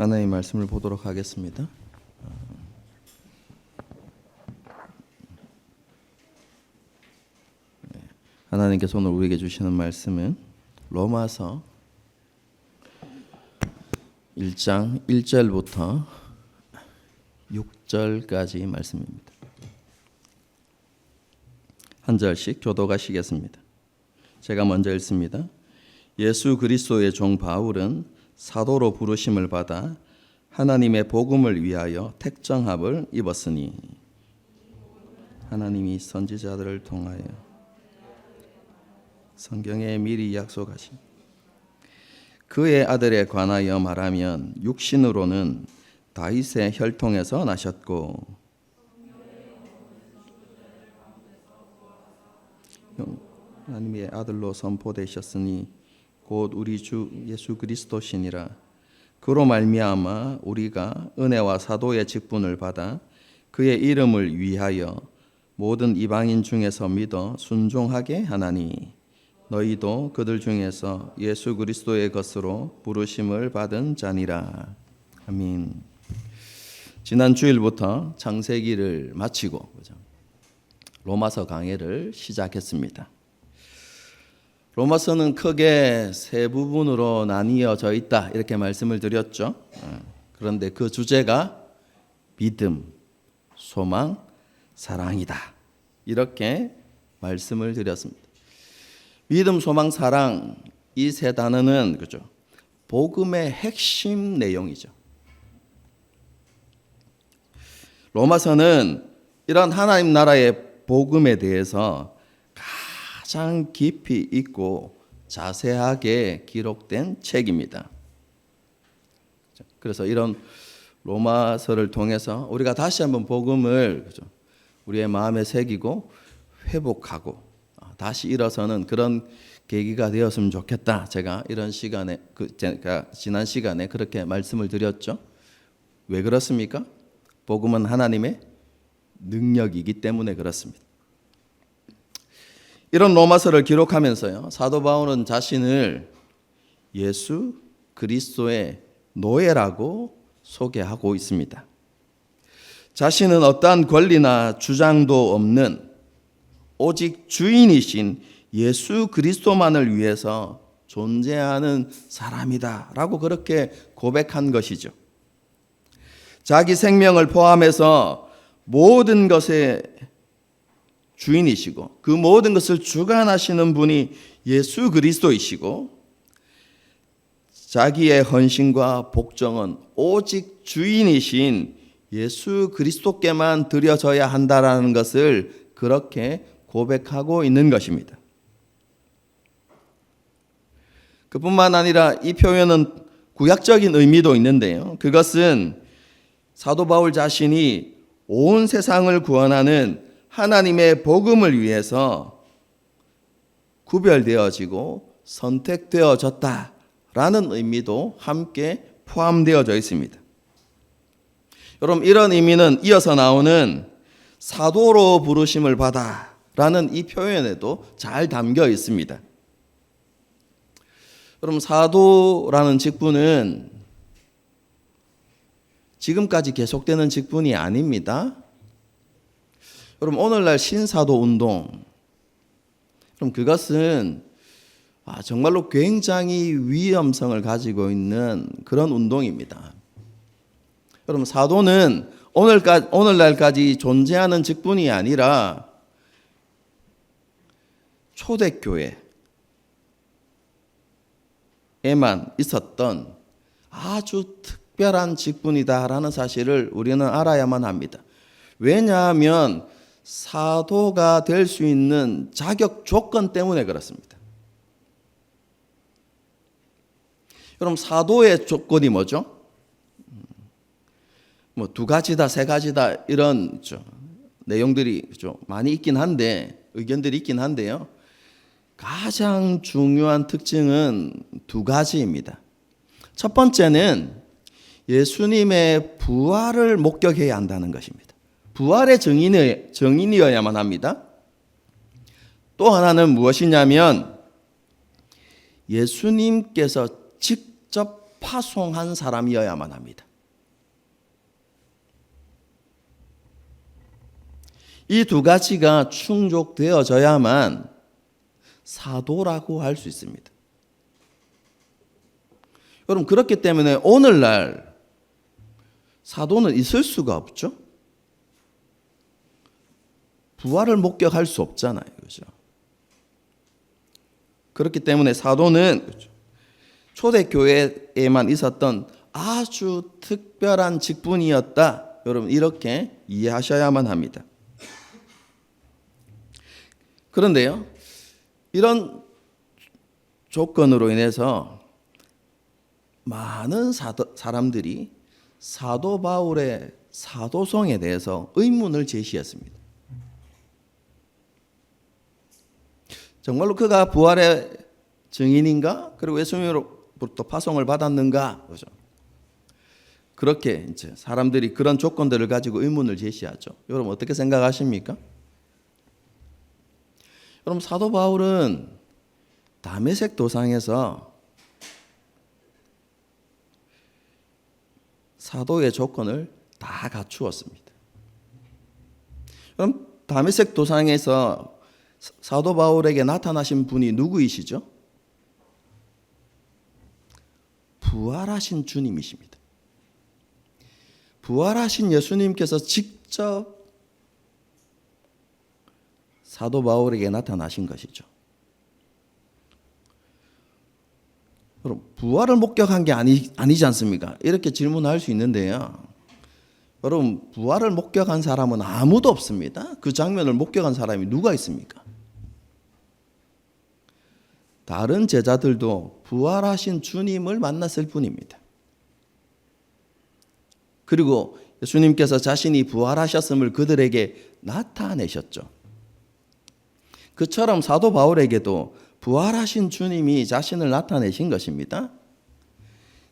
하나님의 말씀을 보도록 하겠습니다. 하나님께서 오늘 우리에게 주시는 말씀은 로마서 1장 1절부터 6절까지 말씀입니다. 한 절씩 교독하시겠습니다. 제가 먼저 읽습니다. 예수 그리스도의 종 바울은 사도로 부르심을 받아 하나님의 복음을 위하여 택정함을 입었으니 하나님이 선지자들을 통하여 성경에 미리 약속하신 그의 아들에 관하여 말하면 육신으로는 다윗의 혈통에서 나셨고 하나님의 아들로 선포되셨으니 곧 우리 주 예수 그리스도시니라. 그로 말미암아 우리가 은혜와 사도의 직분을 받아 그의 이름을 위하여 모든 이방인 중에서 믿어 순종하게 하나니 너희도 그들 중에서 예수 그리스도의 것으로 부르심을 받은 자니라. 아멘. 지난 주일부터 창세기를 마치고 로마서 강해를 시작했습니다. 로마서는 크게 세 부분으로 나뉘어져 있다 이렇게 말씀을 드렸죠. 그런데 그 주제가 믿음, 소망, 사랑이다 이렇게 말씀을 드렸습니다. 믿음, 소망, 사랑 이 세 단어는 그죠? 복음의 핵심 내용이죠. 로마서는 이런 하나님 나라의 복음에 대해서 가장 깊이 있고 자세하게 기록된 책입니다. 그래서 이런 로마서를 통해서 우리가 다시 한번 복음을 우리의 마음에 새기고 회복하고 다시 일어서는 그런 계기가 되었으면 좋겠다. 제가 이런 시간에 제가 지난 시간에 그렇게 말씀을 드렸죠. 왜 그렇습니까? 복음은 하나님의 능력이기 때문에 그렇습니다. 이런 로마서를 기록하면서요, 사도 바울은 자신을 예수 그리스도의 노예라고 소개하고 있습니다. 자신은 어떠한 권리나 주장도 없는 오직 주인이신 예수 그리스도만을 위해서 존재하는 사람이다라고 그렇게 고백한 것이죠. 자기 생명을 포함해서 모든 것의 주인이시고 그 모든 것을 주관하시는 분이 예수 그리스도이시고 자기의 헌신과 복종은 오직 주인이신 예수 그리스도께만 드려져야 한다라는 것을 그렇게 고백하고 있는 것입니다. 그뿐만 아니라 이 표현은 구약적인 의미도 있는데요. 그것은 사도 바울 자신이 온 세상을 구원하는 하나님의 복음을 위해서 구별되어지고 선택되어졌다라는 의미도 함께 포함되어져 있습니다. 여러분, 이런 의미는 이어서 나오는 사도로 부르심을 받아라는 이 표현에도 잘 담겨 있습니다. 여러분, 사도라는 직분은 지금까지 계속되는 직분이 아닙니다. 여러분, 오늘날 신사도 운동, 그럼 그것은 정말로 굉장히 위험성을 가지고 있는 그런 운동입니다. 여러분, 사도는 오늘날까지 존재하는 직분이 아니라 초대교회에만 있었던 아주 특별한 직분이다라는 사실을 우리는 알아야만 합니다. 왜냐하면 사도가 될 수 있는 자격 조건 때문에 그렇습니다. 그럼 사도의 조건이 뭐죠? 뭐 두 가지다, 세 가지다 이런 내용들이 많이 있긴 한데 의견들이 있긴 한데요. 가장 중요한 특징은 두 가지입니다. 첫 번째는 예수님의 부활을 목격해야 한다는 것입니다. 부활의 증인이어야만 합니다. 또 하나는 무엇이냐면 예수님께서 직접 파송한 사람이어야만 합니다. 이 두 가지가 충족되어져야만 사도라고 할 수 있습니다. 여러분, 그렇기 때문에 오늘날 사도는 있을 수가 없죠. 부활을 목격할 수 없잖아요. 그렇죠? 그렇기 때문에 사도는 초대교회에만 있었던 아주 특별한 직분이었다. 여러분, 이렇게 이해하셔야만 합니다. 그런데요, 이런 조건으로 인해서 많은 사람들이 사도 바울의 사도성에 대해서 의문을 제시했습니다. 정말로 그가 부활의 증인인가? 그리고 예수님으로부터 파송을 받았는가? 그죠? 그렇게 이제 사람들이 그런 조건들을 가지고 의문을 제시하죠. 여러분, 어떻게 생각하십니까? 여러분, 사도 바울은 다메섹 도상에서 사도의 조건을 다 갖추었습니다. 그럼 다메섹 도상에서 사도 바울에게 나타나신 분이 누구이시죠? 부활하신 주님이십니다. 부활하신 예수님께서 직접 사도 바울에게 나타나신 것이죠. 여러분, 부활을 목격한 게 아니지 않습니까? 이렇게 질문할 수 있는데요. 여러분, 부활을 목격한 사람은 아무도 없습니다. 그 장면을 목격한 사람이 누가 있습니까? 다른 제자들도 부활하신 주님을 만났을 뿐입니다. 그리고 예수님께서 자신이 부활하셨음을 그들에게 나타내셨죠. 그처럼 사도 바울에게도 부활하신 주님이 자신을 나타내신 것입니다.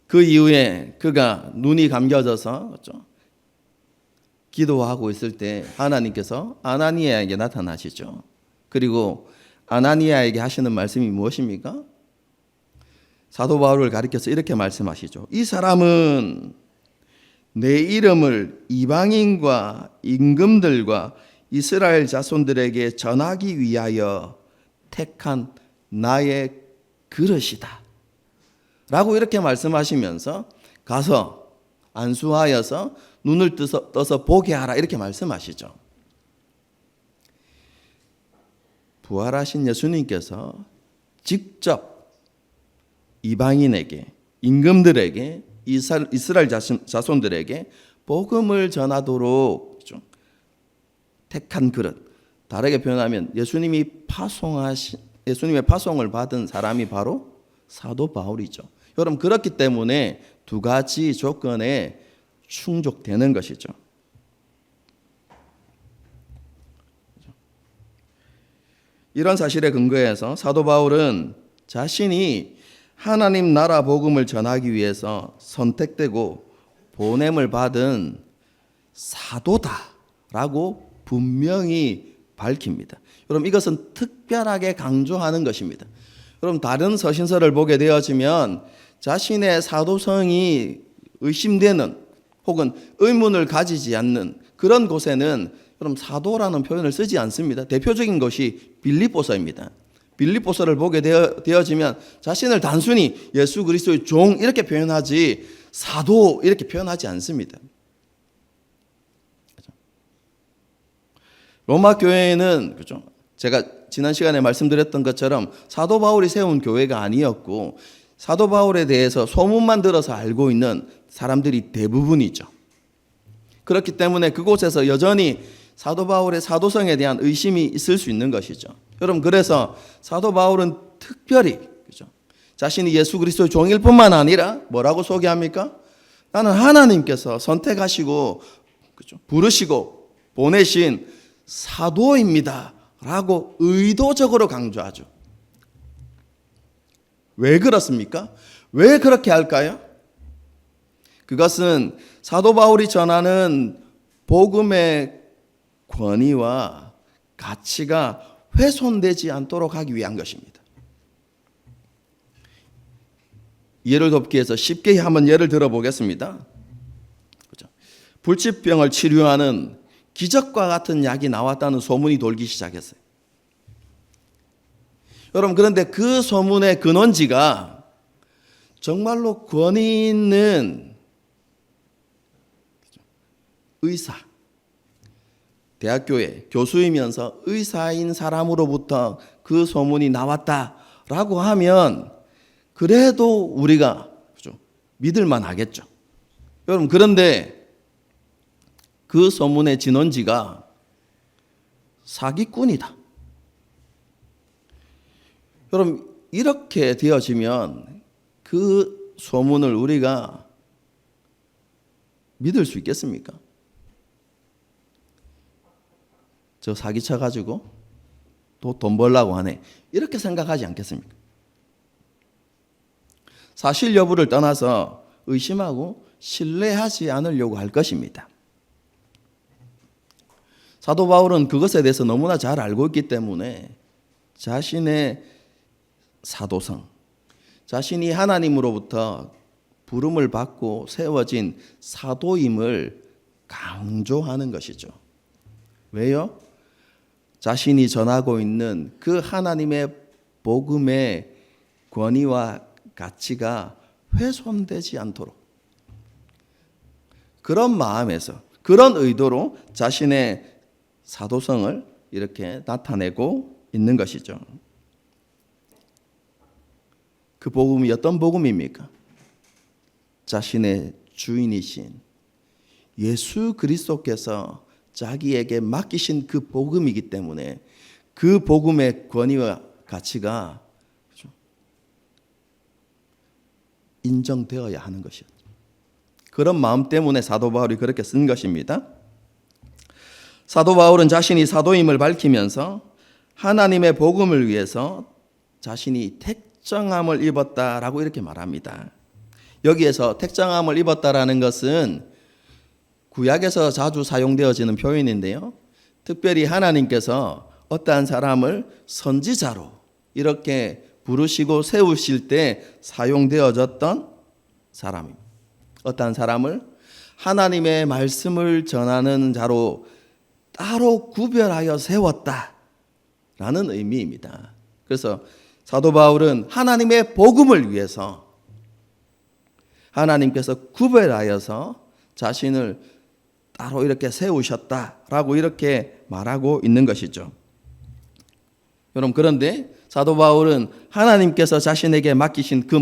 그 이후에 그가 눈이 감겨져서 그렇죠? 기도하고 있을 때 하나님께서 아나니아에게 나타나시죠. 그리고 아나니아에게 하시는 말씀이 무엇입니까? 사도 바울을 가리켜서 이렇게 말씀하시죠. 이 사람은 내 이름을 이방인과 임금들과 이스라엘 자손들에게 전하기 위하여 택한 나의 그릇이다 라고 이렇게 말씀하시면서 가서 안수하여서 눈을 떠서 보게 하라 이렇게 말씀하시죠. 부활하신 예수님께서 직접 이방인에게, 임금들에게, 이스라엘 자손들에게 복음을 전하도록 택한 그릇. 다르게 표현하면 예수님의 파송을 받은 사람이 바로 사도 바울이죠. 여러분, 그렇기 때문에 두 가지 조건에 충족되는 것이죠. 이런 사실에 근거해서 사도 바울은 자신이 하나님 나라 복음을 전하기 위해서 선택되고 보냄을 받은 사도다라고 분명히 밝힙니다. 여러분, 이것은 특별하게 강조하는 것입니다. 여러분, 다른 서신서를 보게 되어지면 자신의 사도성이 의심되는 혹은 의문을 가지지 않는 그런 곳에는 여러분 사도라는 표현을 쓰지 않습니다. 대표적인 것이 빌립보서입니다. 빌립보서를 보게 되어지면 자신을 단순히 예수 그리스도의 종 이렇게 표현하지 사도 이렇게 표현하지 않습니다. 로마 교회는 그죠? 제가 지난 시간에 말씀드렸던 것처럼 사도 바울이 세운 교회가 아니었고 사도 바울에 대해서 소문만 들어서 알고 있는 사람들이 대부분이죠. 그렇기 때문에 그곳에서 여전히 사도 바울의 사도성에 대한 의심이 있을 수 있는 것이죠. 여러분, 그래서 사도 바울은 특별히 그죠? 자신이 예수 그리스도의 종일 뿐만 아니라 뭐라고 소개합니까? 나는 하나님께서 선택하시고 그죠? 부르시고 보내신 사도입니다 라고 의도적으로 강조하죠. 왜 그렇습니까? 왜 그렇게 할까요? 그것은 사도 바울이 전하는 복음의 권위와 가치가 훼손되지 않도록 하기 위한 것입니다. 예를 돕기 위해서 쉽게 한번 예를 들어보겠습니다. 그렇죠? 불치병을 치료하는 기적과 같은 약이 나왔다는 소문이 돌기 시작했어요. 여러분, 그런데 그 소문의 근원지가 정말로 권위 있는 의사, 대학교의 교수이면서 의사인 사람으로부터 그 소문이 나왔다라고 하면 그래도 우리가 믿을만 하겠죠. 여러분, 그런데 그 소문의 진원지가 사기꾼이다. 여러분, 이렇게 되어지면 그 소문을 우리가 믿을 수 있겠습니까? 저 사기쳐 가지고 또 돈 벌려고 하네, 이렇게 생각하지 않겠습니까? 사실 여부를 떠나서 의심하고 신뢰하지 않으려고 할 것입니다. 사도 바울은 그것에 대해서 너무나 잘 알고 있기 때문에 자신의 사도성, 자신이 하나님으로부터 부름을 받고 세워진 사도임을 강조하는 것이죠. 왜요? 자신이 전하고 있는 그 하나님의 복음의 권위와 가치가 훼손되지 않도록, 그런 마음에서, 그런 의도로 자신의 사도성을 이렇게 나타내고 있는 것이죠. 그 복음이 어떤 복음입니까? 자신의 주인이신 예수 그리스도께서 자기에게 맡기신 그 복음이기 때문에 그 복음의 권위와 가치가 인정되어야 하는 것이었죠. 그런 마음 때문에 사도 바울이 그렇게 쓴 것입니다. 사도 바울은 자신이 사도임을 밝히면서 하나님의 복음을 위해서 자신이 택정함을 입었다라고 이렇게 말합니다. 여기에서 택정함을 입었다라는 것은 구약에서 자주 사용되어지는 표현인데요. 특별히 하나님께서 어떠한 사람을 선지자로 이렇게 부르시고 세우실 때 사용되어졌던 사람입니다. 어떠한 사람을 하나님의 말씀을 전하는 자로 따로 구별하여 세웠다라는 의미입니다. 그래서 사도 바울은 하나님의 복음을 위해서 하나님께서 구별하여서 자신을 따로 이렇게 세우셨다라고 이렇게 말하고 있는 것이죠. 여러분, 그런데 사도 바울은 하나님께서 자신에게 맡기신 그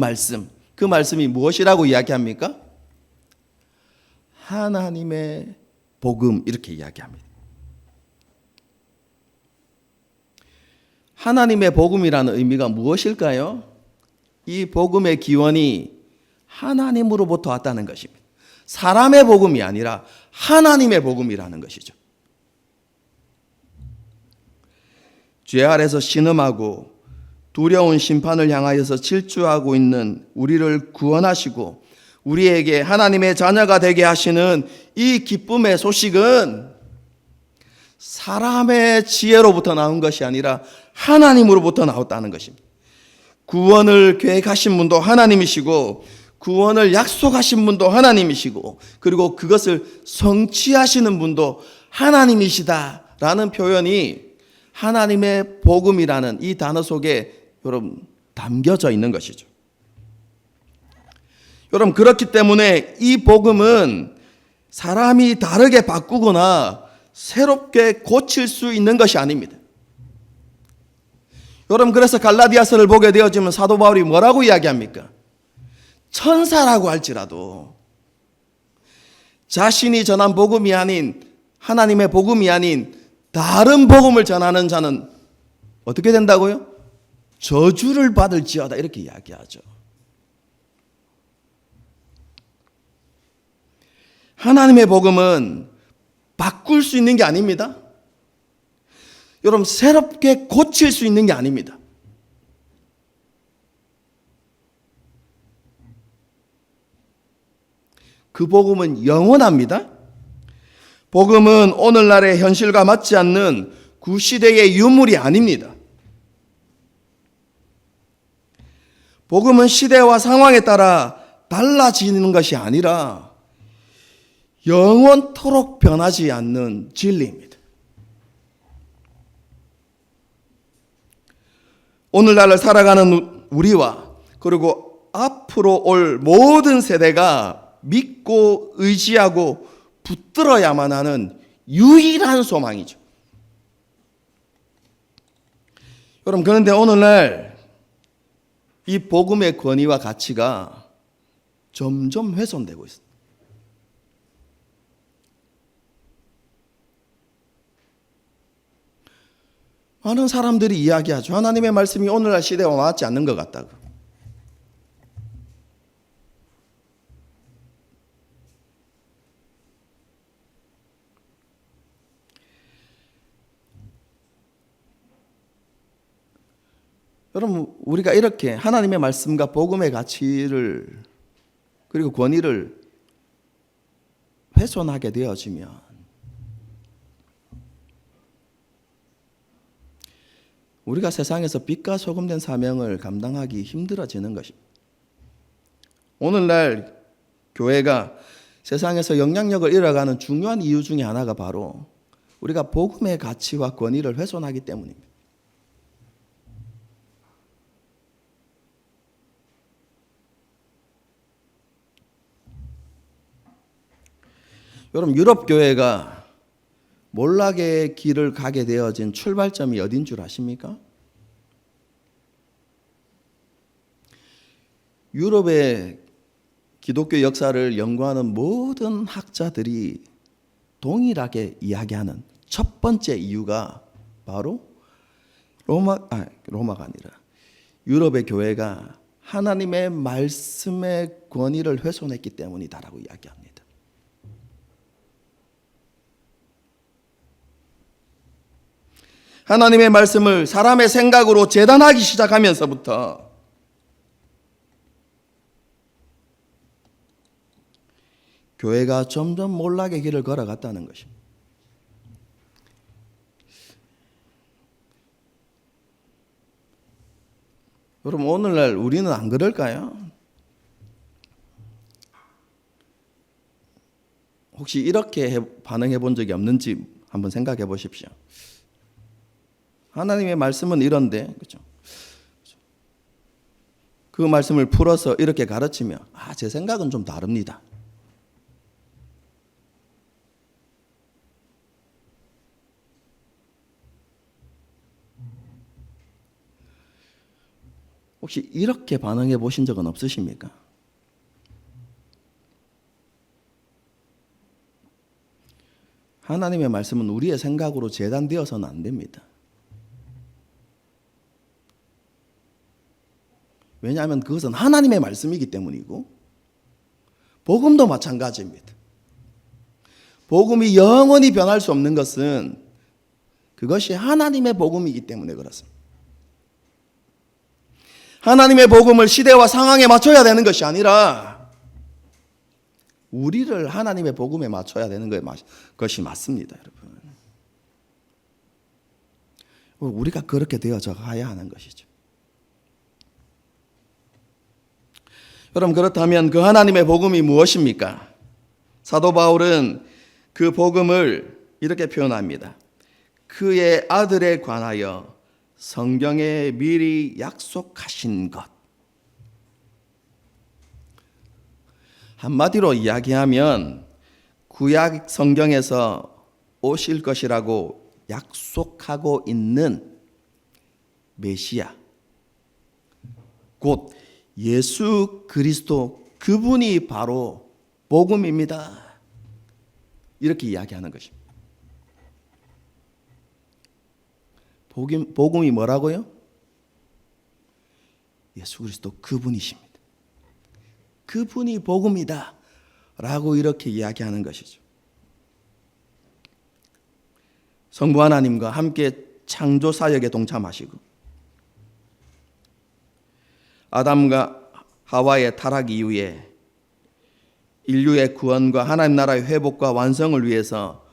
말씀이 무엇이라고 이야기합니까? 하나님의 복음, 이렇게 이야기합니다. 하나님의 복음이라는 의미가 무엇일까요? 이 복음의 기원이 하나님으로부터 왔다는 것입니다. 사람의 복음이 아니라 하나님의 복음이라는 것이죠. 죄 아래서 신음하고 두려운 심판을 향하여서 질주하고 있는 우리를 구원하시고 우리에게 하나님의 자녀가 되게 하시는 이 기쁨의 소식은 사람의 지혜로부터 나온 것이 아니라 하나님으로부터 나왔다는 것입니다. 구원을 계획하신 분도 하나님이시고 구원을 약속하신 분도 하나님이시고 그리고 그것을 성취하시는 분도 하나님이시다라는 표현이 하나님의 복음이라는 이 단어 속에 여러분 담겨져 있는 것이죠. 여러분, 그렇기 때문에 이 복음은 사람이 다르게 바꾸거나 새롭게 고칠 수 있는 것이 아닙니다. 여러분, 그래서 갈라디아서를 보게 되어지면 사도 바울이 뭐라고 이야기합니까? 천사라고 할지라도 자신이 전한 복음이 아닌 하나님의 복음이 아닌 다른 복음을 전하는 자는 어떻게 된다고요? 저주를 받을지어다, 이렇게 이야기하죠. 하나님의 복음은 바꿀 수 있는 게 아닙니다. 여러분, 새롭게 고칠 수 있는 게 아닙니다. 그 복음은 영원합니다. 복음은 오늘날의 현실과 맞지 않는 구시대의 유물이 아닙니다. 복음은 시대와 상황에 따라 달라지는 것이 아니라 영원토록 변하지 않는 진리입니다. 오늘날을 살아가는 우리와 그리고 앞으로 올 모든 세대가 믿고 의지하고 붙들어야만 하는 유일한 소망이죠. 여러분, 그런데 오늘날 이 복음의 권위와 가치가 점점 훼손되고 있습니다. 많은 사람들이 이야기하죠. 하나님의 말씀이 오늘날 시대와 맞지 않는 것 같다고. 여러분, 우리가 이렇게 하나님의 말씀과 복음의 가치를 그리고 권위를 훼손하게 되어지면 우리가 세상에서 빛과 소금된 사명을 감당하기 힘들어지는 것입니다. 오늘날 교회가 세상에서 영향력을 잃어가는 중요한 이유 중에 하나가 바로 우리가 복음의 가치와 권위를 훼손하기 때문입니다. 여러분, 유럽 교회가 몰락의 길을 가게 되어진 출발점이 어딘 줄 아십니까? 유럽의 기독교 역사를 연구하는 모든 학자들이 동일하게 이야기하는 첫 번째 이유가 바로 로마가 아니라 유럽의 교회가 하나님의 말씀의 권위를 훼손했기 때문이다라고 이야기합니다. 하나님의 말씀을 사람의 생각으로 재단하기 시작하면서부터 교회가 점점 몰락의 길을 걸어갔다는 것입니다. 여러분, 오늘날 우리는 안 그럴까요? 혹시 이렇게 반응해 본 적이 없는지 한번 생각해 보십시오. 하나님의 말씀은 이런데, 그렇죠? 그 말씀을 풀어서 이렇게 가르치면, 제 생각은 좀 다릅니다. 혹시 이렇게 반응해 보신 적은 없으십니까? 하나님의 말씀은 우리의 생각으로 재단되어서는 안 됩니다. 왜냐하면 그것은 하나님의 말씀이기 때문이고 복음도 마찬가지입니다. 복음이 영원히 변할 수 없는 것은 그것이 하나님의 복음이기 때문에 그렇습니다. 하나님의 복음을 시대와 상황에 맞춰야 되는 것이 아니라 우리를 하나님의 복음에 맞춰야 되는 것이 맞습니다, 여러분. 우리가 그렇게 되어져 가야 하는 것이죠. 여러분, 그렇다면 그 하나님의 복음이 무엇입니까? 사도 바울은 그 복음을 이렇게 표현합니다. 그의 아들에 관하여 성경에 미리 약속하신 것. 한마디로 이야기하면 구약 성경에서 오실 것이라고 약속하고 있는 메시아, 곧 예수 그리스도, 그분이 바로 복음입니다. 이렇게 이야기하는 것입니다. 복음이 뭐라고요? 예수 그리스도 그분이십니다. 그분이 복음이다 라고 이렇게 이야기하는 것이죠. 성부 하나님과 함께 창조 사역에 동참하시고 아담과 하와의 타락 이후에 인류의 구원과 하나님 나라의 회복과 완성을 위해서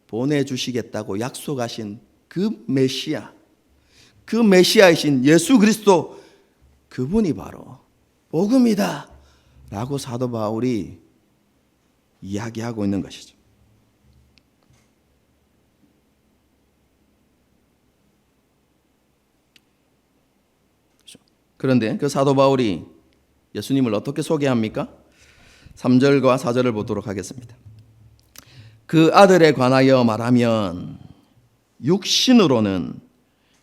보내주시겠다고 약속하신 그 메시아, 그 메시아이신 예수 그리스도, 그분이 바로 복음이다 라고 사도 바울이 이야기하고 있는 것이죠. 그런데 그 사도 바울이 예수님을 어떻게 소개합니까? 3절과 4절을 보도록 하겠습니다. 그 아들에 관하여 말하면 육신으로는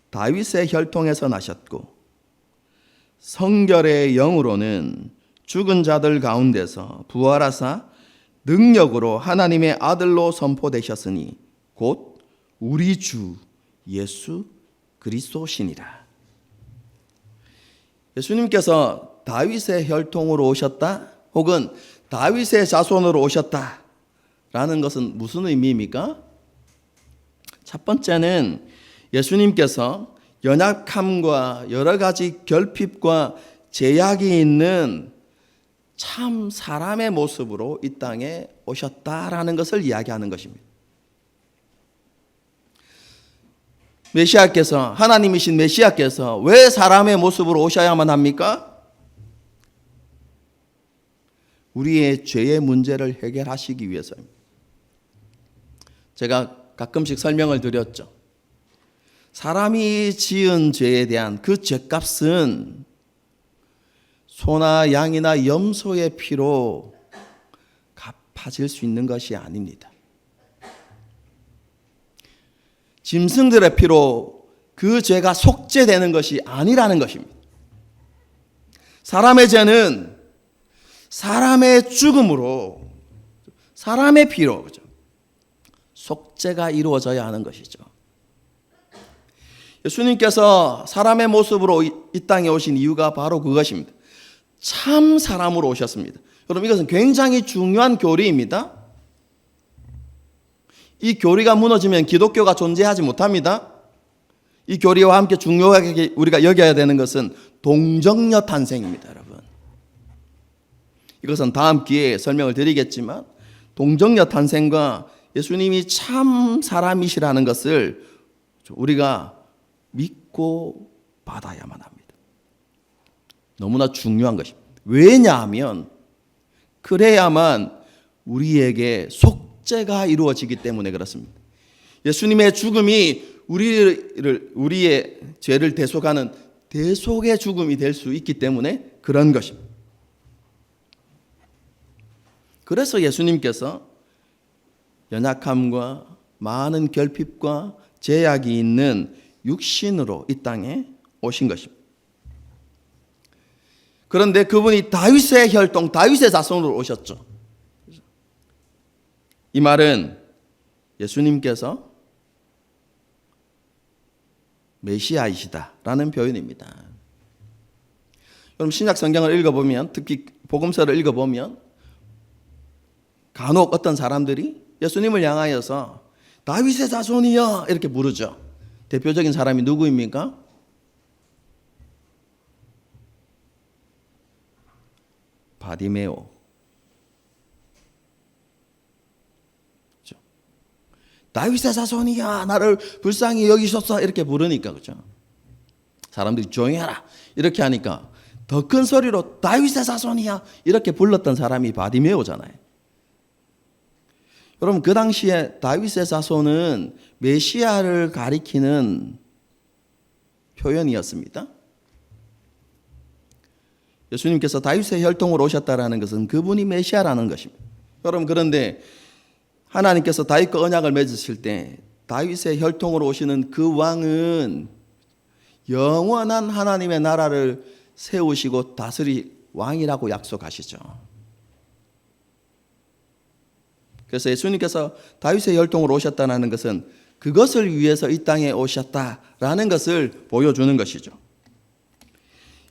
다윗의 혈통에서 나셨고 성결의 영으로는 죽은 자들 가운데서 부활하사 능력으로 하나님의 아들로 선포되셨으니 곧 우리 주 예수 그리스도시니라. 예수님께서 다윗의 혈통으로 오셨다 혹은 다윗의 자손으로 오셨다라는 것은 무슨 의미입니까? 첫 번째는 예수님께서 연약함과 여러 가지 결핍과 제약이 있는 참 사람의 모습으로 이 땅에 오셨다라는 것을 이야기하는 것입니다. 메시아께서, 하나님이신 메시아께서 왜 사람의 모습으로 오셔야만 합니까? 우리의 죄의 문제를 해결하시기 위해서입니다. 제가 가끔씩 설명을 드렸죠. 사람이 지은 죄에 대한 그 죄값은 소나 양이나 염소의 피로 갚아질 수 있는 것이 아닙니다. 짐승들의 피로 그 죄가 속죄되는 것이 아니라는 것입니다. 사람의 죄는 사람의 죽음으로, 사람의 피로 속죄가 이루어져야 하는 것이죠. 예수님께서 사람의 모습으로 이 땅에 오신 이유가 바로 그것입니다. 참 사람으로 오셨습니다. 여러분, 이것은 굉장히 중요한 교리입니다. 이 교리가 무너지면 기독교가 존재하지 못합니다. 이 교리와 함께 중요하게 우리가 여겨야 되는 것은 동정녀 탄생입니다, 여러분. 이것은 다음 기회에 설명을 드리겠지만 동정녀 탄생과 예수님이 참 사람이시라는 것을 우리가 믿고 받아야만 합니다. 너무나 중요한 것입니다. 왜냐하면 그래야만 우리에게 속죄가 이루어지기 때문에 그렇습니다. 예수님의 죽음이 우리의 죄를 대속하는 대속의 죽음이 될 수 있기 때문에 그런 것입니다. 그래서 예수님께서 연약함과 많은 결핍과 제약이 있는 육신으로 이 땅에 오신 것입니다. 그런데 그분이 다윗의 혈통, 다윗의 자손으로 오셨죠. 이 말은 예수님께서 메시아이시다라는 표현입니다. 여러분, 신약 성경을 읽어보면, 특히 복음서를 읽어보면 간혹 어떤 사람들이 예수님을 향하여서 다윗의 자손이여 이렇게 부르죠. 대표적인 사람이 누구입니까? 바디메오. 그렇죠? 다윗의 자손이야 나를 불쌍히 여기소서 이렇게 부르니까, 그렇죠? 사람들이 조용히 하라 이렇게 하니까 더 큰 소리로 다윗의 자손이야 이렇게 불렀던 사람이 바디메오잖아요. 여러분, 그 당시에 다윗의 자손은 메시아를 가리키는 표현이었습니다. 예수님께서 다윗의 혈통으로 오셨다라는 것은 그분이 메시아라는 것입니다. 여러분, 그런데 하나님께서 다윗과 언약을 맺으실 때 다윗의 혈통으로 오시는 그 왕은 영원한 하나님의 나라를 세우시고 다스릴 왕이라고 약속하시죠. 그래서 예수님께서 다윗의 혈통으로 오셨다는 것은 그것을 위해서 이 땅에 오셨다라는 것을 보여주는 것이죠.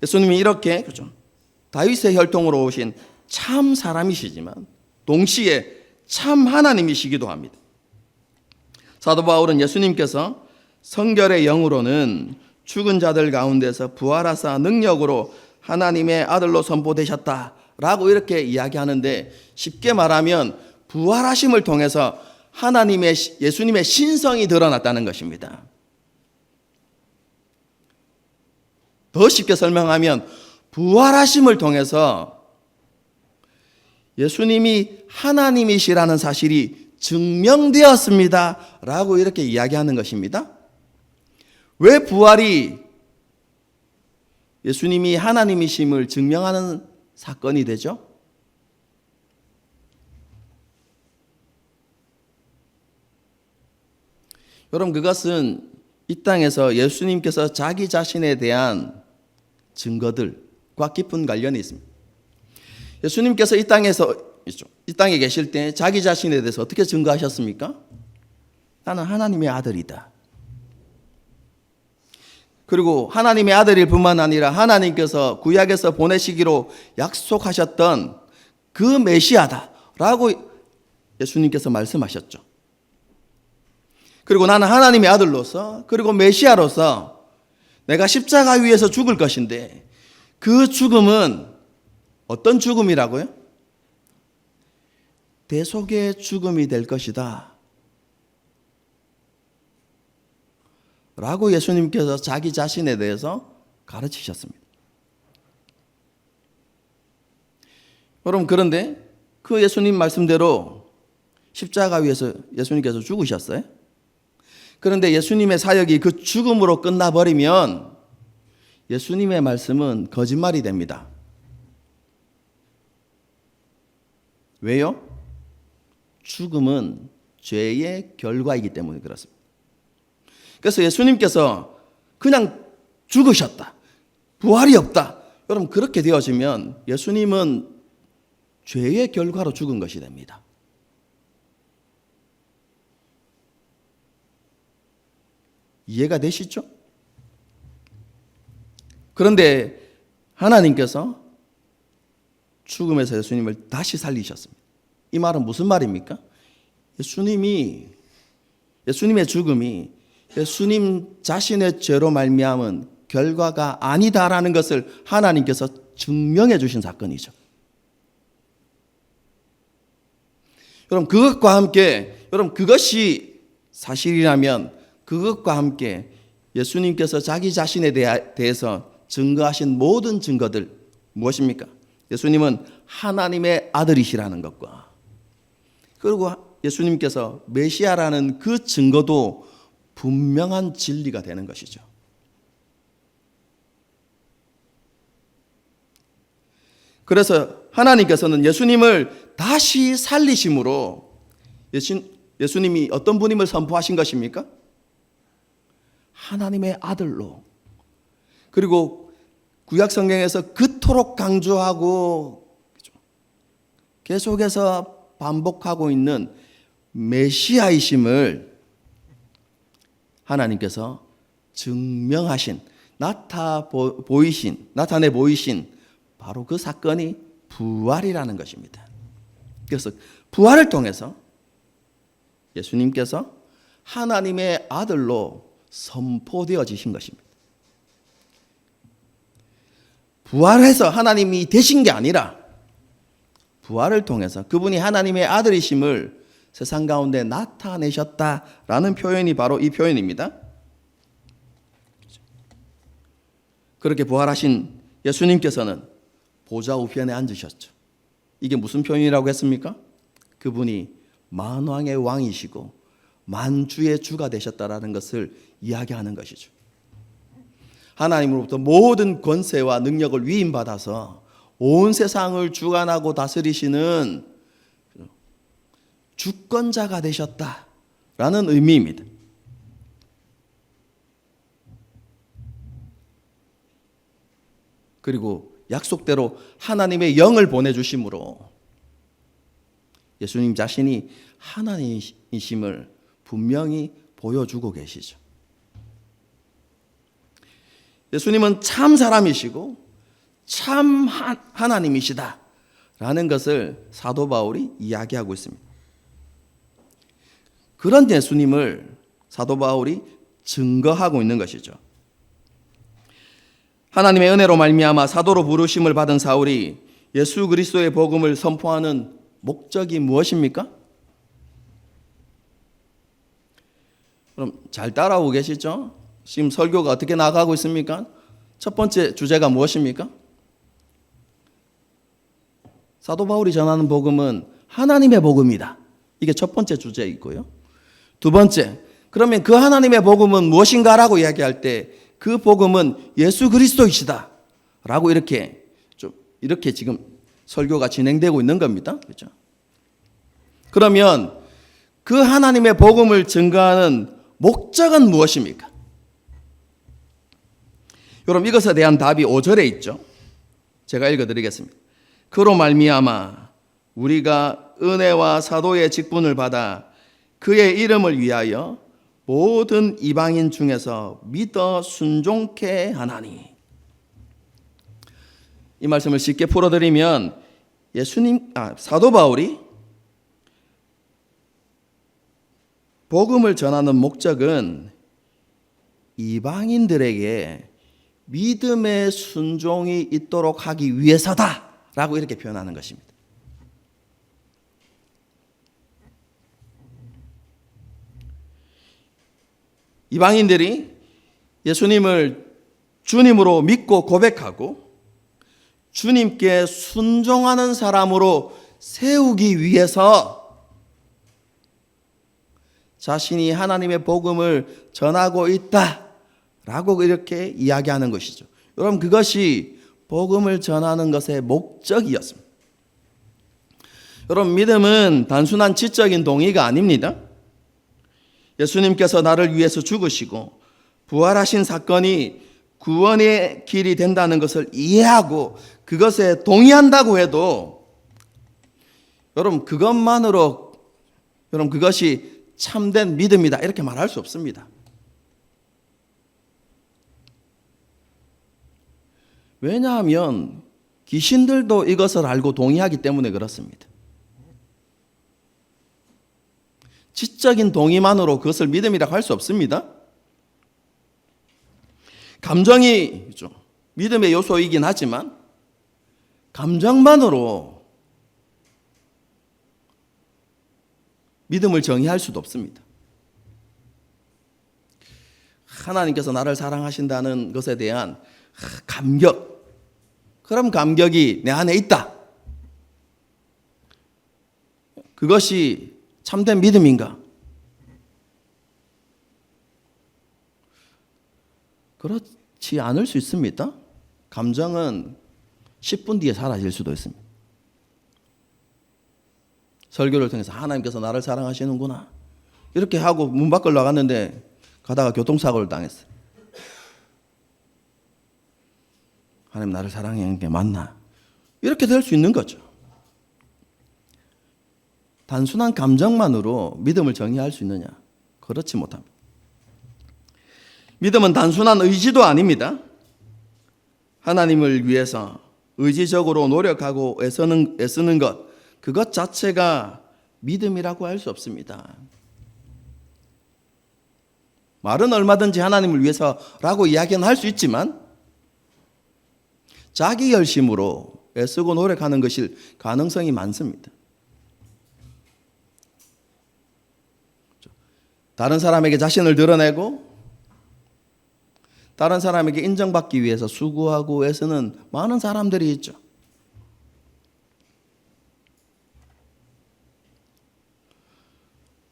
예수님이 이렇게, 그렇죠, 다윗의 혈통으로 오신 참 사람이시지만 동시에 참 하나님이시기도 합니다. 사도 바울은 예수님께서 성결의 영으로는 죽은 자들 가운데서 부활하사 능력으로 하나님의 아들로 선포되셨다라고 이렇게 이야기하는데, 쉽게 말하면 부활하심을 통해서 예수님의 신성이 드러났다는 것입니다. 더 쉽게 설명하면 부활하심을 통해서 예수님이 하나님이시라는 사실이 증명되었습니다 라고 이렇게 이야기하는 것입니다. 왜 부활이 예수님이 하나님이심을 증명하는 사건이 되죠? 여러분, 그것은 이 땅에서 예수님께서 자기 자신에 대한 증거들과 깊은 관련이 있습니다. 예수님께서 이 땅에 계실 때 자기 자신에 대해서 어떻게 증거하셨습니까? 나는 하나님의 아들이다. 그리고 하나님의 아들일 뿐만 아니라 하나님께서 구약에서 보내시기로 약속하셨던 그 메시아다라고 예수님께서 말씀하셨죠. 그리고 나는 하나님의 아들로서 그리고 메시아로서 내가 십자가 위에서 죽을 것인데 그 죽음은 어떤 죽음이라고요? 대속의 죽음이 될 것이다 라고 예수님께서 자기 자신에 대해서 가르치셨습니다. 여러분, 그런데 그 예수님 말씀대로 십자가 위에서 예수님께서 죽으셨어요. 그런데 예수님의 사역이 그 죽음으로 끝나버리면 예수님의 말씀은 거짓말이 됩니다. 왜요? 죽음은 죄의 결과이기 때문에 그렇습니다. 그래서 예수님께서 그냥 죽으셨다, 부활이 없다, 여러분 그렇게 되어지면 예수님은 죄의 결과로 죽은 것이 됩니다. 이해가 되시죠? 그런데 하나님께서 죽음에서 예수님을 다시 살리셨습니다. 이 말은 무슨 말입니까? 예수님의 죽음이 예수님 자신의 죄로 말미암은 결과가 아니다라는 것을 하나님께서 증명해 주신 사건이죠. 여러분, 그것과 함께, 여러분 그것이 사실이라면 그것과 함께 예수님께서 자기 자신에 대해서 증거하신 모든 증거들 무엇입니까? 예수님은 하나님의 아들이시라는 것과 그리고 예수님께서 메시아라는 그 증거도 분명한 진리가 되는 것이죠. 그래서 하나님께서는 예수님을 다시 살리심으로 예수님이 어떤 분임을 선포하신 것입니까? 하나님의 아들로. 그리고 구약 성경에서 그토록 강조하고 계속해서 반복하고 있는 메시아이심을 하나님께서 증명하신, 나타내 보이신 바로 그 사건이 부활이라는 것입니다. 그래서 부활을 통해서 예수님께서 하나님의 아들로 선포되어지신 것입니다. 부활해서 하나님이 되신 게 아니라 부활을 통해서 그분이 하나님의 아들이심을 세상 가운데 나타내셨다라는 표현이 바로 이 표현입니다. 그렇게 부활하신 예수님께서는 보좌 우편에 앉으셨죠. 이게 무슨 표현이라고 했습니까? 그분이 만왕의 왕이시고 만주의 주가 되셨다라는 것을 이야기하는 것이죠. 하나님으로부터 모든 권세와 능력을 위임받아서 온 세상을 주관하고 다스리시는 주권자가 되셨다라는 의미입니다. 그리고 약속대로 하나님의 영을 보내주심으로 예수님 자신이 하나님이심을 분명히 보여주고 계시죠. 예수님은 참 사람이시고 참 하나님이시다라는 것을 사도 바울이 이야기하고 있습니다. 그런 예수님을 사도 바울이 증거하고 있는 것이죠. 하나님의 은혜로 말미암아 사도로 부르심을 받은 사울이 예수 그리스도의 복음을 선포하는 목적이 무엇입니까? 그럼 잘 따라오고 계시죠? 지금 설교가 어떻게 나가고 있습니까? 첫 번째 주제가 무엇입니까? 사도 바울이 전하는 복음은 하나님의 복음이다. 이게 첫 번째 주제이고요. 두 번째, 그러면 그 하나님의 복음은 무엇인가라고 이야기할 때 그 복음은 예수 그리스도이시다 라고 이렇게 지금 설교가 진행되고 있는 겁니다. 그렇죠? 그러면 그 하나님의 복음을 증거하는 목적은 무엇입니까? 여러분, 이것에 대한 답이 5절에 있죠. 제가 읽어드리겠습니다. 그로 말미암아 우리가 은혜와 사도의 직분을 받아 그의 이름을 위하여 모든 이방인 중에서 믿어 순종케 하나니. 이 말씀을 쉽게 풀어드리면 사도 바울이 복음을 전하는 목적은 이방인들에게 믿음의 순종이 있도록 하기 위해서다라고 이렇게 표현하는 것입니다. 이방인들이 예수님을 주님으로 믿고 고백하고 주님께 순종하는 사람으로 세우기 위해서 자신이 하나님의 복음을 전하고 있다라고 이렇게 이야기하는 것이죠. 여러분, 그것이 복음을 전하는 것의 목적이었습니다. 여러분, 믿음은 단순한 지적인 동의가 아닙니다. 예수님께서 나를 위해서 죽으시고 부활하신 사건이 구원의 길이 된다는 것을 이해하고 그것에 동의한다고 해도 여러분, 그것만으로 그것이 참된 믿음이다 이렇게 말할 수 없습니다. 왜냐하면 귀신들도 이것을 알고 동의하기 때문에 그렇습니다. 지적인 동의만으로 그것을 믿음이라고 할 수 없습니다. 감정이 믿음의 요소이긴 하지만 감정만으로 믿음을 정의할 수도 없습니다. 하나님께서 나를 사랑하신다는 것에 대한 감격, 그럼 감격이 내 안에 있다. 그것이 참된 믿음인가? 그렇지 않을 수 있습니다. 감정은 10분 뒤에 사라질 수도 있습니다. 설교를 통해서 하나님께서 나를 사랑하시는구나 이렇게 하고 문 밖을 나갔는데 가다가 교통사고를 당했어요. 하나님 나를 사랑하는 게 맞나? 이렇게 될 수 있는 거죠. 단순한 감정만으로 믿음을 정의할 수 있느냐? 그렇지 못합니다. 믿음은 단순한 의지도 아닙니다. 하나님을 위해서 의지적으로 노력하고 애쓰는 것, 그것 자체가 믿음이라고 할 수 없습니다. 말은 얼마든지 하나님을 위해서라고 이야기는 할 수 있지만 자기 열심으로 애쓰고 노력하는 것일 가능성이 많습니다. 다른 사람에게 자신을 드러내고 다른 사람에게 인정받기 위해서 수고하고 애쓰는 많은 사람들이 있죠.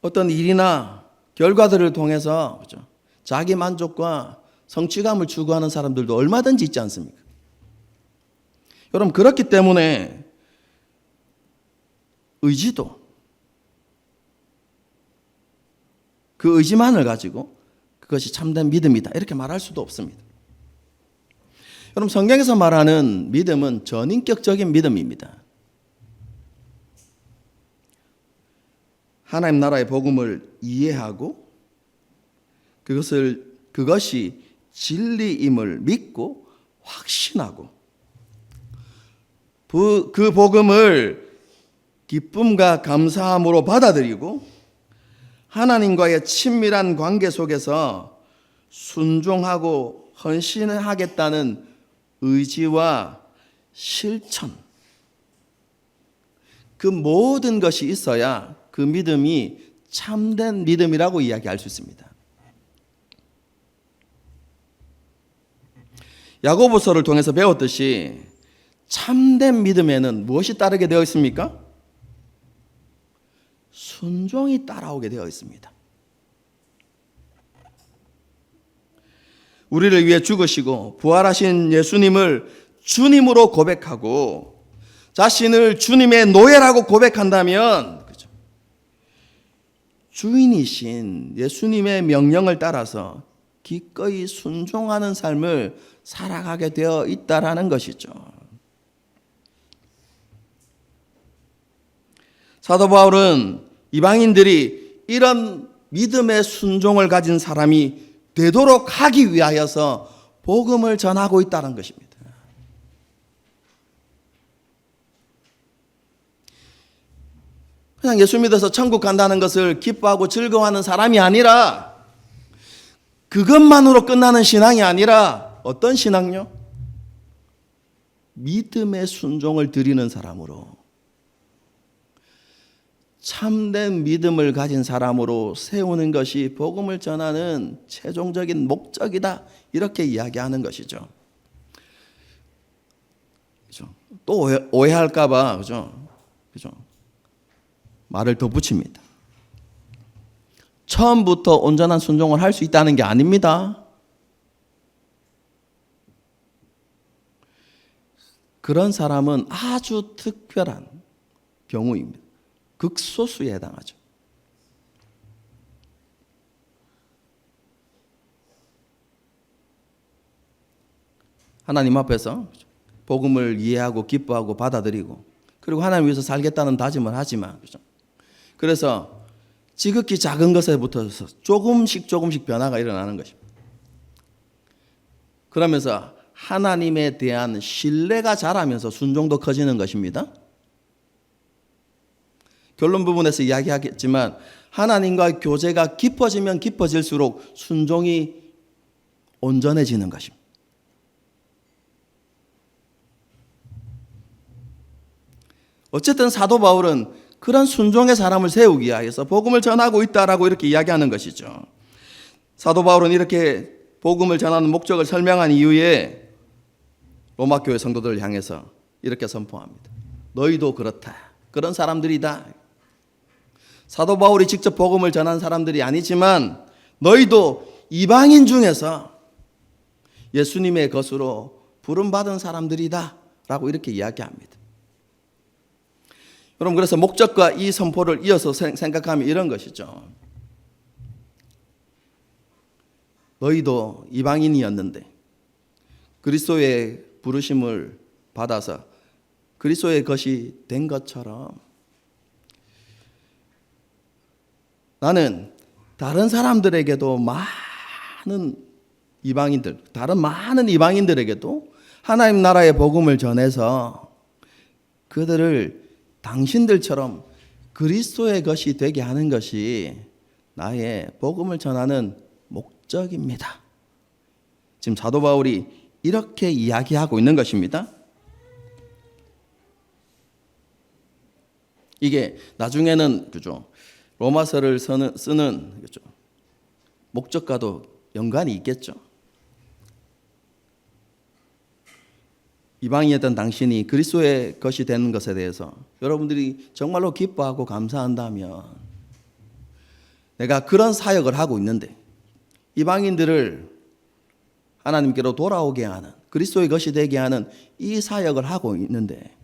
어떤 일이나 결과들을 통해서 자기 만족과 성취감을 추구하는 사람들도 얼마든지 있지 않습니까? 여러분, 그렇기 때문에 의지도 그 의지만을 가지고 그것이 참된 믿음이다 이렇게 말할 수도 없습니다. 여러분, 성경에서 말하는 믿음은 전인격적인 믿음입니다. 하나님 나라의 복음을 이해하고 그것이 진리임을 믿고 확신하고 그 복음을 기쁨과 감사함으로 받아들이고 하나님과의 친밀한 관계 속에서 순종하고 헌신하겠다는 의지와 실천, 그 모든 것이 있어야 그 믿음이 참된 믿음이라고 이야기할 수 있습니다. 야고보서를 통해서 배웠듯이 참된 믿음에는 무엇이 따르게 되어 있습니까? 순종이 따라오게 되어 있습니다. 우리를 위해 죽으시고 부활하신 예수님을 주님으로 고백하고 자신을 주님의 노예라고 고백한다면, 그렇죠, 주인이신 예수님의 명령을 따라서 기꺼이 순종하는 삶을 살아가게 되어 있다라는 것이죠. 사도 바울은 이방인들이 이런 믿음의 순종을 가진 사람이 되도록 하기 위하여서 복음을 전하고 있다는 것입니다. 그냥 예수 믿어서 천국 간다는 것을 기뻐하고 즐거워하는 사람이 아니라, 그것만으로 끝나는 신앙이 아니라 어떤 신앙요? 믿음의 순종을 드리는 사람으로, 참된 믿음을 가진 사람으로 세우는 것이 복음을 전하는 최종적인 목적이다, 이렇게 이야기하는 것이죠. 그죠? 또 오해할까 봐, 그죠? 말을 더 붙입니다. 처음부터 온전한 순종을 할 수 있다는 게 아닙니다. 그런 사람은 아주 특별한 경우입니다. 극소수에 해당하죠. 하나님 앞에서 복음을 이해하고 기뻐하고 받아들이고, 그리고 하나님 위해서 살겠다는 다짐을 하지만, 그죠? 그래서 지극히 작은 것에부터 조금씩 변화가 일어나는 것입니다. 그러면서 하나님에 대한 신뢰가 자라면서 순종도 커지는 것입니다. 결론 부분에서 이야기하겠지만, 하나님과 교제가 깊어지면 깊어질수록 순종이 온전해지는 것입니다. 어쨌든 사도 바울은 그런 순종의 사람을 세우기 위하여서 복음을 전하고 있다라고 이렇게 이야기하는 것이죠. 사도 바울은 이렇게 복음을 전하는 목적을 설명한 이후에 로마 교회 성도들을 향해서 이렇게 선포합니다. 너희도 그렇다. 그런 사람들이다. 사도 바울이 직접 복음을 전한 사람들이 아니지만 너희도 이방인 중에서 예수님의 것으로 부름받은 사람들이다 라고 이렇게 이야기합니다. 여러분, 그래서 목적과 이 선포를 이어서 생각하면 이런 것이죠. 너희도 이방인이었는데 그리스도의 부르심을 받아서 그리스도의 것이 된 것처럼 나는 다른 사람들에게도 다른 많은 이방인들에게도 하나님 나라의 복음을 전해서 그들을 당신들처럼 그리스도의 것이 되게 하는 것이 나의 복음을 전하는 목적입니다. 지금 사도 바울이 이렇게 이야기하고 있는 것입니다. 이게 나중에는, 그죠, 로마서를 쓰는 그죠, 목적과도 연관이 있겠죠. 이방인이었던 당신이 그리스도의 것이 되는 것에 대해서 여러분들이 정말로 기뻐하고 감사한다면, 내가 그런 사역을 하고 있는데 이방인들을 하나님께로 돌아오게 하는, 그리스도의 것이 되게 하는 이 사역을 하고 있는데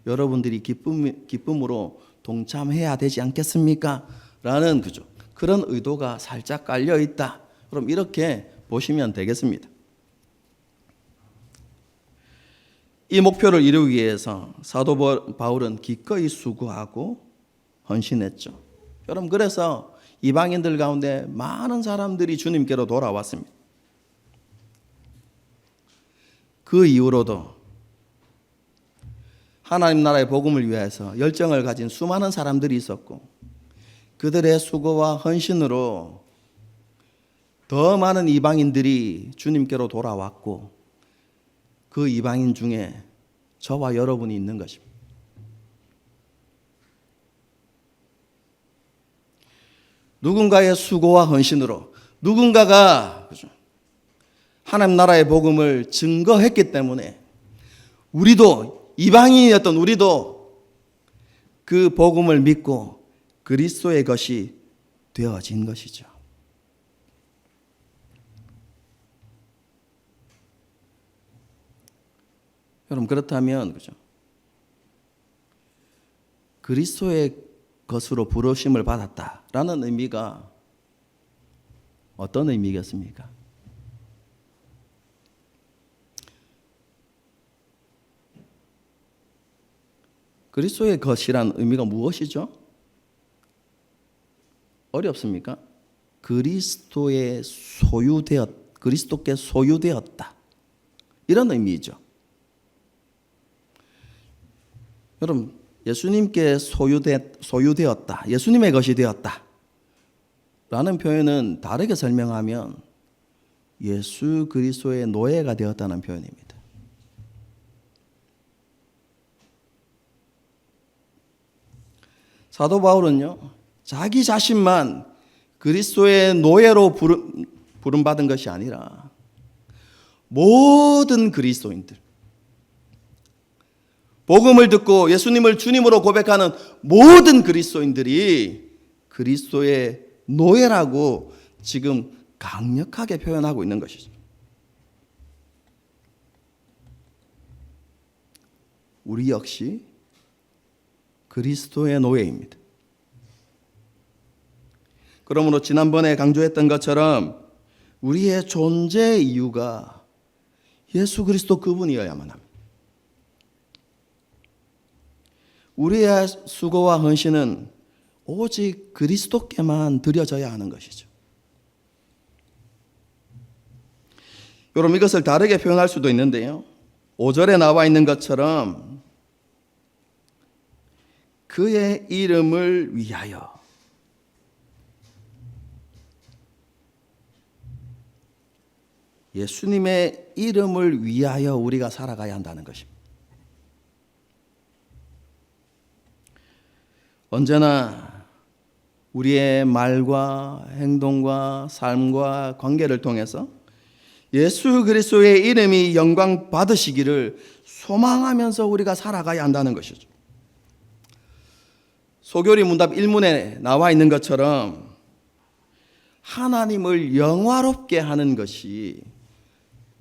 여러분들이 기쁨으로 동참해야 되지 않겠습니까? 라는, 그죠, 그런 의도가 살짝 깔려 있다. 그럼 이렇게 보시면 되겠습니다. 이 목표를 이루기 위해서 사도 바울은 기꺼이 수고하고 헌신했죠. 여러분, 그래서 이방인들 가운데 많은 사람들이 주님께로 돌아왔습니다. 그 이후로도 하나님 나라의 복음을 위해서 열정을 가진 수많은 사람들이 있었고, 그들의 수고와 헌신으로 더 많은 이방인들이 주님께로 돌아왔고, 그 이방인 중에 저와 여러분이 있는 것입니다. 누군가의 수고와 헌신으로 누군가가 하나님 나라의 복음을 증거했기 때문에 우리도 이방인이었던 우리도 그 복음을 믿고 그리스도의 것이 되어진 것이죠. 여러분 그렇다면 그죠? 그리스도의 것으로 부르심을 받았다라는 의미가 어떤 의미겠습니까? 그리스도의 것이란 의미가 무엇이죠? 어렵습니까? 그리스도께 소유되었다. 이런 의미죠. 여러분, 예수님께 소유되었다. 예수님의 것이 되었다. 라는 표현은 다르게 설명하면 예수 그리스도의 노예가 되었다는 표현입니다. 사도 바울은요, 자기 자신만 그리스도의 노예로 부름받은 것이 아니라 모든 그리스도인들, 복음을 듣고 예수님을 주님으로 고백하는 모든 그리스도인들이 그리스도의 노예라고 지금 강력하게 표현하고 있는 것이죠. 우리 역시 그리스도의 노예입니다. 그러므로 지난번에 강조했던 것처럼 우리의 존재 이유가 예수 그리스도 그분이어야만 합니다. 우리의 수고와 헌신은 오직 그리스도께만 드려져야 하는 것이죠. 여러분 이것을 다르게 표현할 수도 있는데요. 5절에 나와 있는 것처럼 그의 이름을 위하여 예수님의 이름을 위하여 우리가 살아가야 한다는 것입니다. 언제나 우리의 말과 행동과 삶과 관계를 통해서 예수 그리스도의 이름이 영광 받으시기를 소망하면서 우리가 살아가야 한다는 것이죠. 소교리 문답 1문에 나와 있는 것처럼 하나님을 영화롭게 하는 것이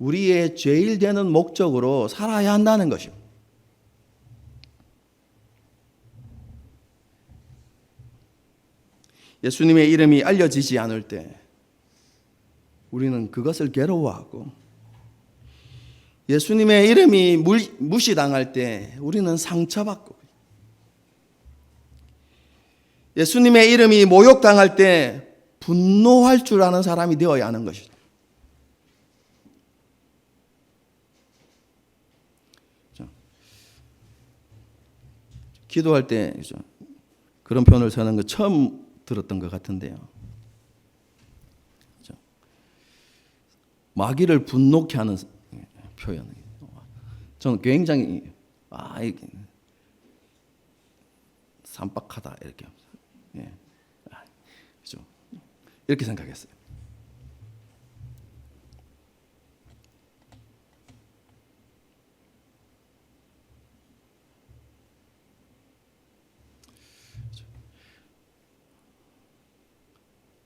우리의 제일 되는 목적으로 살아야 한다는 것입니다. 예수님의 이름이 알려지지 않을 때 우리는 그것을 괴로워하고 예수님의 이름이 무시당할 때 우리는 상처받고 예수님의 이름이 모욕당할 때 분노할 줄 아는 사람이 되어야 하는 것이죠. 기도할 때 그런 표현을 쓰는 거 처음 들었던 것 같은데요. 마귀를 분노케 하는 표현. 저는 굉장히 삼박하다 이렇게, 그렇죠? 이렇게 생각했어요.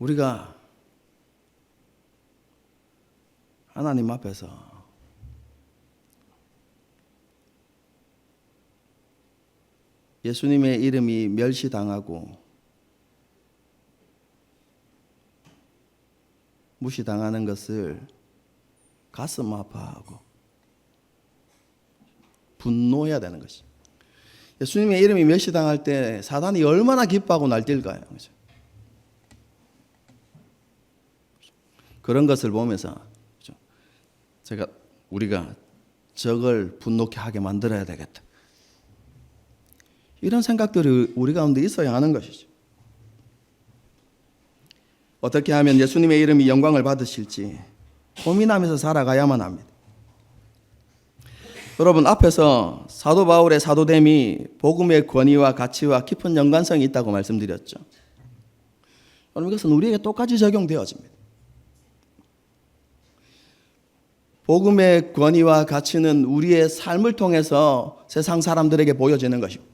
우리가 하나님 앞에서 예수님의 이름이 멸시당하고 무시당하는 것을 가슴 아파하고 분노해야 되는 것이. 예수님의 이름이 멸시당할 때 사단이 얼마나 기뻐하고 날뛸까요? 그런 것을 보면서 우리가 저걸 분노케 하게 만들어야 되겠다. 이런 생각들이 우리 가운데 있어야 하는 것이죠. 어떻게 하면 예수님의 이름이 영광을 받으실지 고민하면서 살아가야만 합니다. 여러분 앞에서 사도 바울의 사도됨이 복음의 권위와 가치와 깊은 연관성이 있다고 말씀드렸죠. 여러분 이것은 우리에게 똑같이 적용되어집니다. 복음의 권위와 가치는 우리의 삶을 통해서 세상 사람들에게 보여지는 것입니다.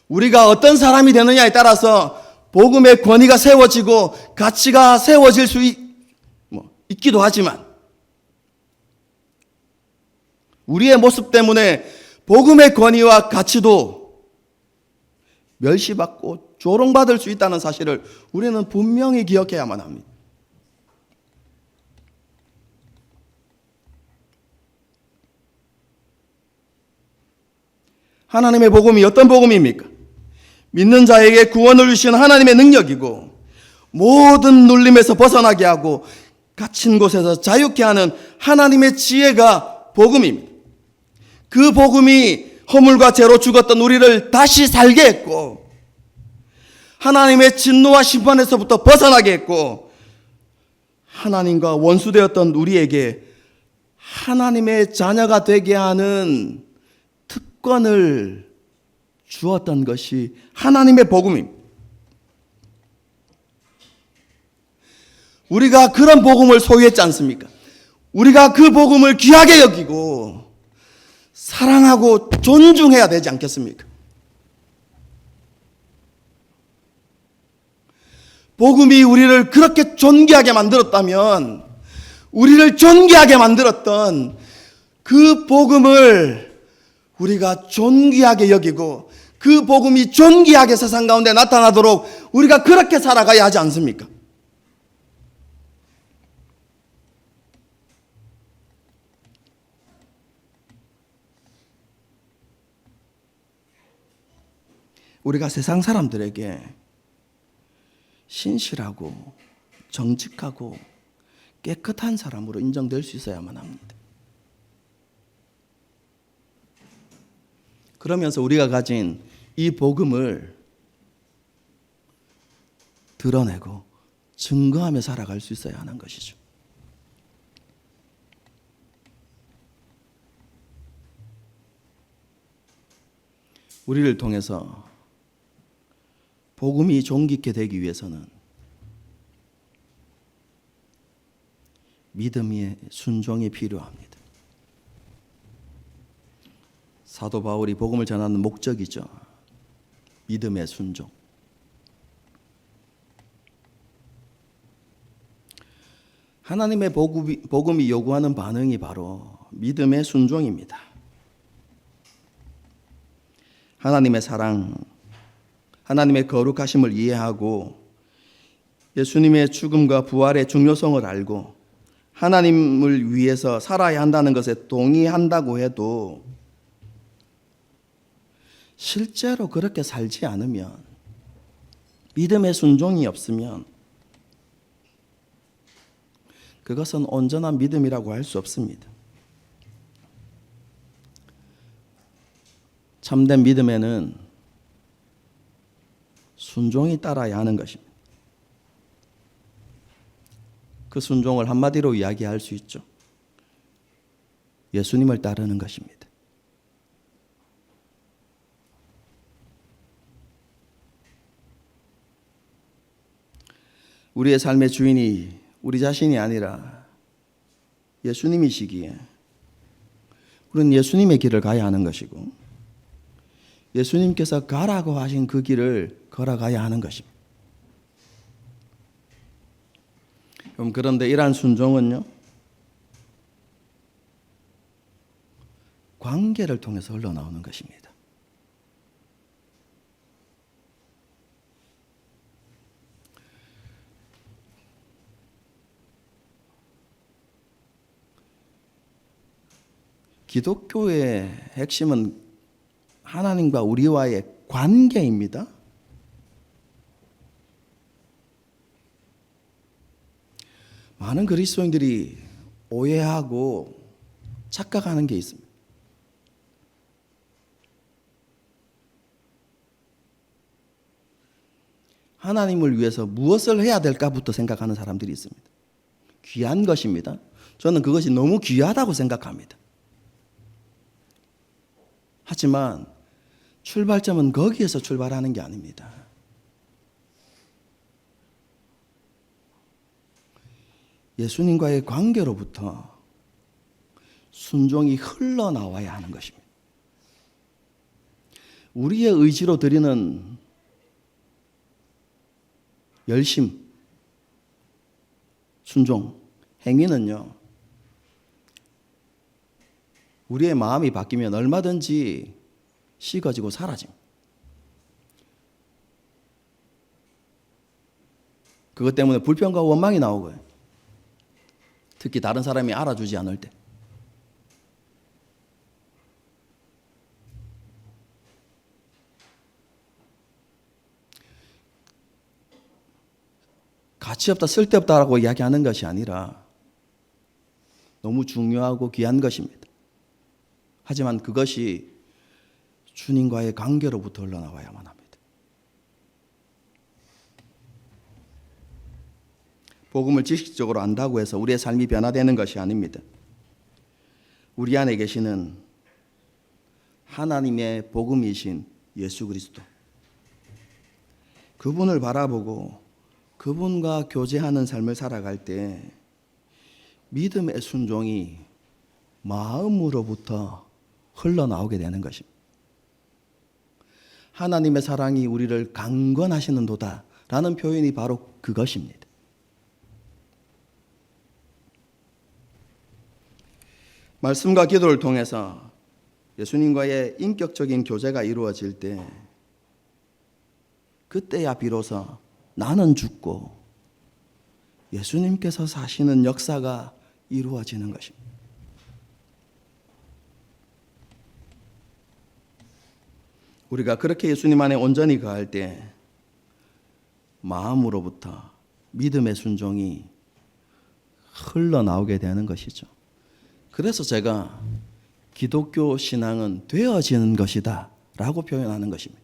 우리가 어떤 사람이 되느냐에 따라서 복음의 권위가 세워지고 가치가 세워질 수 있기도 하지만 우리의 모습 때문에 복음의 권위와 가치도 멸시받고 조롱받을 수 있다는 사실을 우리는 분명히 기억해야만 합니다. 하나님의 복음이 어떤 복음입니까? 믿는 자에게 구원을 주시는 하나님의 능력이고 모든 눌림에서 벗어나게 하고 갇힌 곳에서 자유케 하는 하나님의 지혜가 복음입니다. 그 복음이 허물과 죄로 죽었던 우리를 다시 살게 했고 하나님의 진노와 심판에서부터 벗어나게 했고 하나님과 원수되었던 우리에게 하나님의 자녀가 되게 하는 특권을 주었던 것이 하나님의 복음입니다. 우리가 그런 복음을 소유했지 않습니까? 우리가 그 복음을 귀하게 여기고 사랑하고 존중해야 되지 않겠습니까? 복음이 우리를 그렇게 존귀하게 만들었다면 우리를 존귀하게 만들었던 그 복음을 우리가 존귀하게 여기고 그 복음이 존귀하게 세상 가운데 나타나도록 우리가 그렇게 살아가야 하지 않습니까? 우리가 세상 사람들에게 신실하고 정직하고 깨끗한 사람으로 인정될 수 있어야만 합니다. 그러면서 우리가 가진 이 복음을 드러내고 증거하며 살아갈 수 있어야 하는 것이죠. 우리를 통해서 복음이 존귀케 되기 위해서는 믿음의 순종이 필요합니다. 사도 바울이 복음을 전하는 목적이죠. 믿음의 순종. 하나님의 복음이 요구하는 반응이 바로 믿음의 순종입니다. 하나님의 사랑, 하나님의 거룩하심을 이해하고 예수님의 죽음과 부활의 중요성을 알고 하나님을 위해서 살아야 한다는 것에 동의한다고 해도 실제로 그렇게 살지 않으면, 믿음의 순종이 없으면 그것은 온전한 믿음이라고 할 수 없습니다. 참된 믿음에는 순종이 따라야 하는 것입니다. 그 순종을 한마디로 이야기할 수 있죠. 예수님을 따르는 것입니다. 우리의 삶의 주인이 우리 자신이 아니라 예수님이시기에 우리는 예수님의 길을 가야 하는 것이고 예수님께서 가라고 하신 그 길을 걸어가야 하는 것입니다. 그런데 이러한 순종은요, 관계를 통해서 흘러나오는 것입니다. 기독교의 핵심은 하나님과 우리와의 관계입니다. 많은 그리스도인들이 오해하고 착각하는 게 있습니다. 하나님을 위해서 무엇을 해야 될까부터 생각하는 사람들이 있습니다. 귀한 것입니다. 저는 그것이 너무 귀하다고 생각합니다. 하지만 출발점은 거기에서 출발하는 게 아닙니다. 예수님과의 관계로부터 순종이 흘러나와야 하는 것입니다. 우리의 의지로 드리는 열심, 순종, 행위는요, 우리의 마음이 바뀌면 얼마든지 식어지고 사라집니다. 그것 때문에 불평과 원망이 나오고요. 특히 다른 사람이 알아주지 않을 때. 가치 없다, 쓸데없다라고 이야기하는 것이 아니라 너무 중요하고 귀한 것입니다. 하지만 그것이 주님과의 관계로부터 흘러나와야만 합니다. 복음을 지식적으로 안다고 해서 우리의 삶이 변화되는 것이 아닙니다. 우리 안에 계시는 하나님의 복음이신 예수 그리스도, 그분을 바라보고 그분과 교제하는 삶을 살아갈 때 믿음의 순종이 마음으로부터 흘러나오게 되는 것입니다. 하나님의 사랑이 우리를 강권하시는도다 라는 표현이 바로 그것입니다. 말씀과 기도를 통해서 예수님과의 인격적인 교제가 이루어질 때 그때야 비로소 나는 죽고 예수님께서 사시는 역사가 이루어지는 것입니다. 우리가 그렇게 예수님 안에 온전히 거할 때 마음으로부터 믿음의 순종이 흘러나오게 되는 것이죠. 그래서 제가 기독교 신앙은 되어지는 것이다 라고 표현하는 것입니다.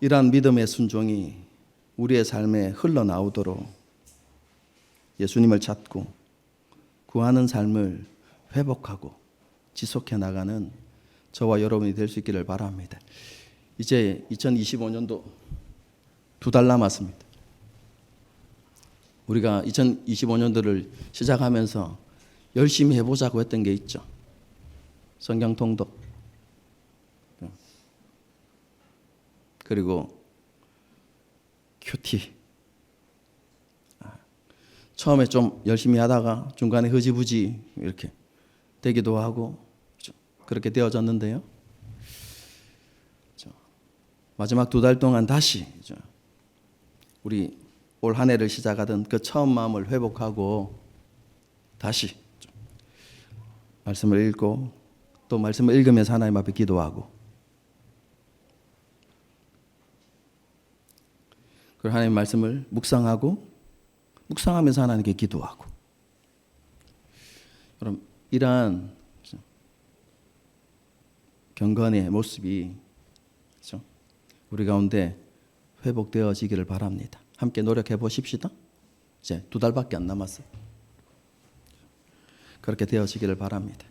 이러한 믿음의 순종이 우리의 삶에 흘러나오도록 예수님을 찾고 구하는 삶을 회복하고 지속해 나가는 저와 여러분이 될 수 있기를 바랍니다. 이제 2025년도 2달 남았습니다. 우리가 2025년도를 시작하면서 열심히 해보자고 했던 게 있죠. 성경 통독, 그리고 큐티. 처음에 좀 열심히 하다가 중간에 흐지부지 이렇게 되기도 하고 그렇게 되어졌는데요. 마지막 2달 동안 다시 우리 올 한 해를 시작하던 그 처음 마음을 회복하고 다시 말씀을 읽고 또 말씀을 읽으면서 하나님 앞에 기도하고 그리고 하나님 말씀을 묵상하면서 하나님께 기도하고 그럼 이러한 경건의 모습이 우리 가운데 회복되어지기를 바랍니다. 함께 노력해 보십시다. 이제 2달밖에 안 남았어요. 그렇게 되어지기를 바랍니다.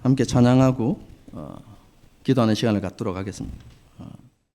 함께 찬양하고 기도하는 시간을 갖도록 하겠습니다.